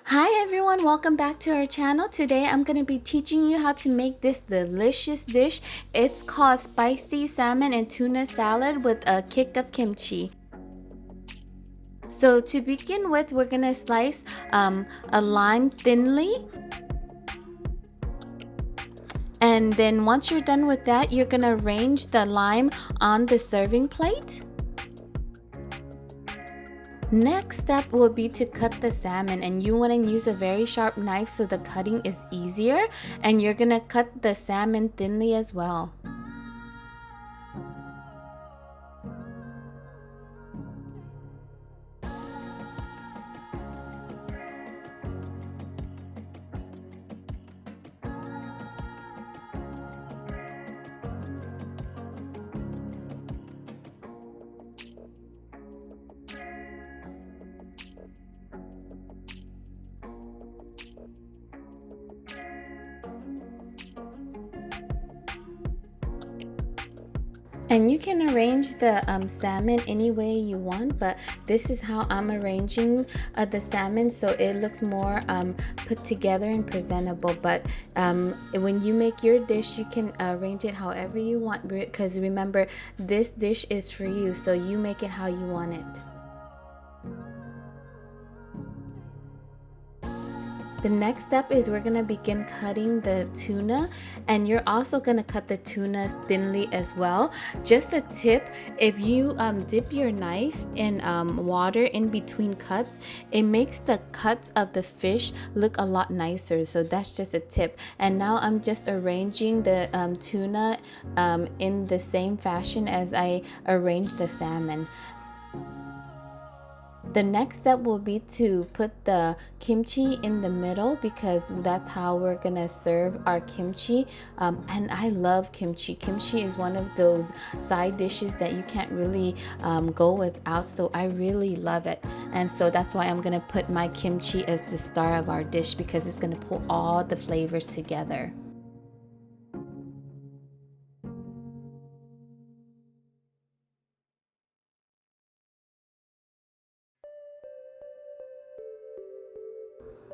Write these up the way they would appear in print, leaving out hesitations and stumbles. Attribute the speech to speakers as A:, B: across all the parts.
A: Hi everyone, welcome back to our channel. Today I'm going to be teaching you how to make this delicious dish. It's called Spicy Salmon and Tuna Salad with a kick of kimchi. So to begin with, we're going to slice a lime thinly. And then once you're done with that, you're going to arrange the lime on the serving plate. Next step will be to cut the salmon, and you want to use a very sharp knife so the cutting is easier, and you're going to cut the salmon thinly as well. And you can arrange the salmon any way you want, but this is how I'm arranging the salmon so it looks more put together and presentable. But when you make your dish, you can arrange it however you want, because remember, this dish is for you, so you make it how you want it. The next step is we're going to begin cutting the tuna, and you're also going to cut the tuna thinly as well. Just a tip, if you dip your knife in water in between cuts, it makes the cuts of the fish look a lot nicer, so that's just a tip. And now I'm just arranging the tuna in the same fashion as I arranged the salmon. The next step will be to put the kimchi in the middle, because that's how we're gonna serve our kimchi. And I love kimchi. Kimchi is one of those side dishes that you can't really go without, so I really love it. And so that's why I'm gonna put my kimchi as the star of our dish, because it's gonna pull all the flavors together.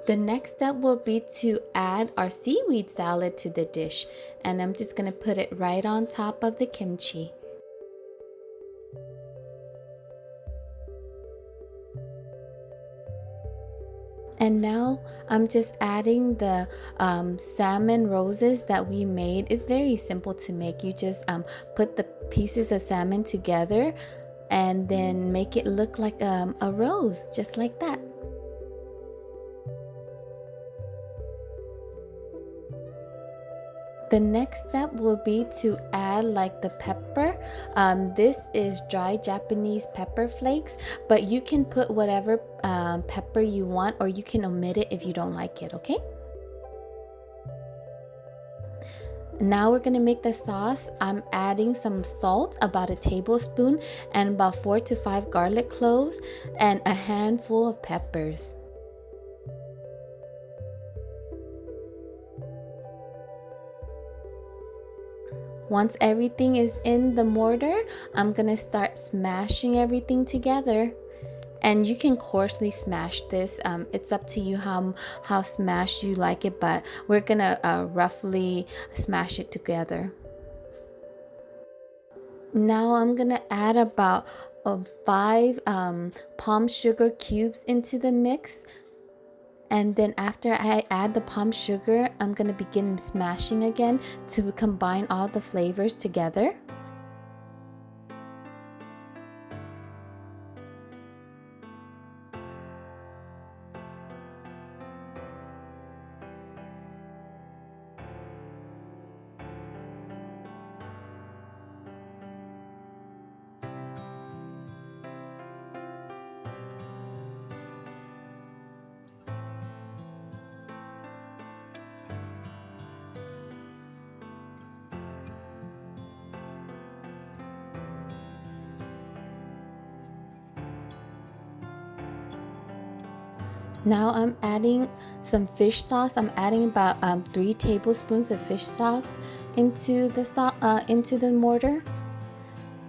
A: The next step will be to add our seaweed salad to the dish, and I'm just going to put it right on top of the kimchi. And now I'm just adding the salmon roses that we made. It's very simple to make. You just put the pieces of salmon together and then make it look like a rose, just like that. The next step will be to add like the pepper. This is dry Japanese pepper flakes, but you can put whatever pepper you want, or you can omit it if you don't like it, okay? Now we're gonna make the sauce. I'm adding some salt, about a tablespoon, and about 4 to 5 garlic cloves, and a handful of peppers. Once everything is in the mortar, I'm gonna start smashing everything together. And you can coarsely smash this. It's up to you how smashed you like it, but we're gonna roughly smash it together. Now I'm gonna add about 5 palm sugar cubes into the mix. And then after I add the palm sugar, I'm going to begin smashing again to combine all the flavors together. Now I'm adding some fish sauce. I'm adding about 3 tablespoons of fish sauce into the mortar.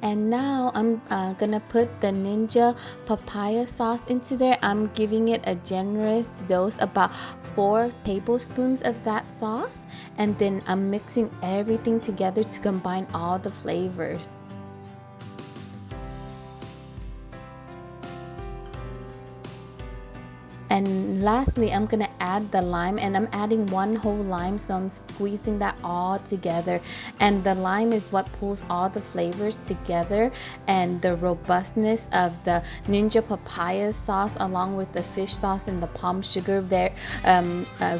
A: And now I'm gonna put the Ninja papaya sauce into there. I'm giving it a generous dose, about 4 tablespoons of that sauce, and then I'm mixing everything together to combine all the flavors. And lastly, I'm gonna add the lime, and I'm adding 1 whole lime, so I'm squeezing that all together. And the lime is what pulls all the flavors together, and the robustness of the Ninja papaya sauce along with the fish sauce and the palm sugar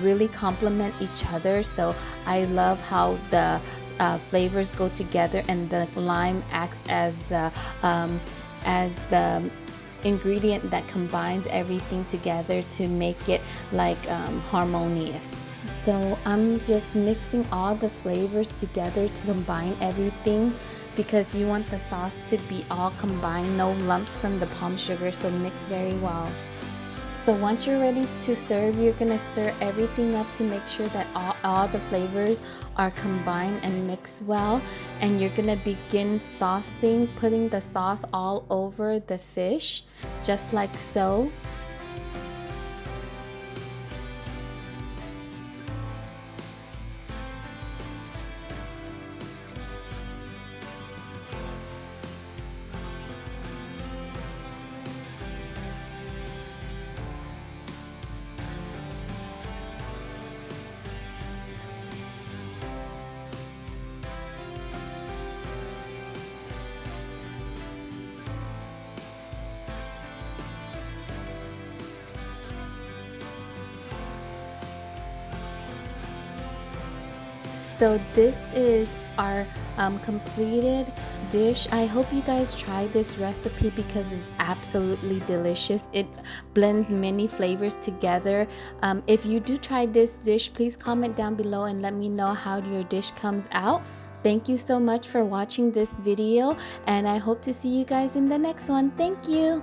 A: really complement each other. So I love how the flavors go together, and the lime acts as the ingredient that combines everything together to make it like harmonious. So I'm just mixing all the flavors together to combine everything, because you want the sauce to be all combined, no lumps from the palm sugar, so mix very well. So once you're ready to serve, you're gonna stir everything up to make sure that all the flavors are combined and mixed well. And you're gonna begin saucing, putting the sauce all over the fish, just like so. So this is our completed dish. I hope you guys try this recipe because it's absolutely delicious. It blends many flavors together. If you do try this dish, please comment down below and let me know how your dish comes out. Thank you so much for watching this video, and I hope to see you guys in the next one. Thank you.